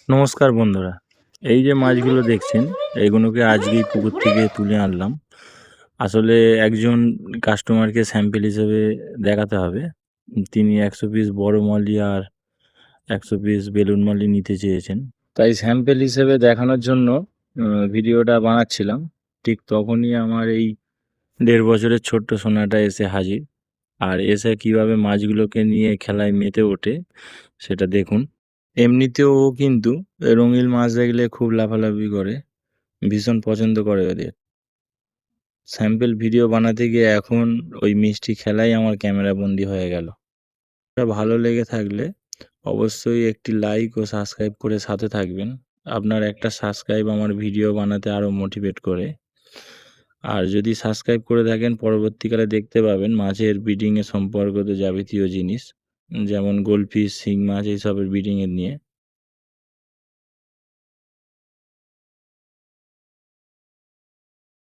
নমস্কার বন্ধুরা। এই যে মাছগুলো দেখছেন, এগুলোকে আজকেই পুকুর থেকে তুলে আনলাম। আসলে একজন কাস্টমারকে স্যাম্পল হিসেবে দেখাতে হবে। তিনি ১০০ পিস বড় মলি আর ১০০ পিস বেলুন মলি নিতে চেয়েছেন। তাই স্যাম্পল হিসেবে দেখানোর জন্য ভিডিওটা বানাচ্ছিলাম। ঠিক তখনই আমার এই ১.৫ বছরের ছোট্ট সোনাটা এসে হাজির। আর এসে কিভাবে মাছগুলোকে নিয়ে খেলায় মেতে ওঠে সেটা দেখুন। এমনিতেও ও কিন্তু রঙিন মাছ দেখলে খুব লাফালাফি করে, ভীষণ পছন্দ করে ওদের। স্যাম্পল ভিডিও বানাতে গিয়ে এখন ওই মিষ্টি খেলাই আমার ক্যামেরা বন্দি হয়ে গেল। এটা ভালো লেগে থাকলে অবশ্যই একটি লাইক ও সাবস্ক্রাইব করে সাথে থাকবেন। আপনার একটা সাবস্ক্রাইব আমার ভিডিও বানাতে আরও মোটিভেট করে। আর যদি সাবস্ক্রাইব করে থাকেন পরবর্তীকালে দেখতে পাবেন মাছের ব্রিডিংয়ে সম্পর্কিত যাবতীয় জিনিস, যেমন গোল্ডফিশ, শিং মাছ এইসবের ব্রিডিংয়ের নিয়ে।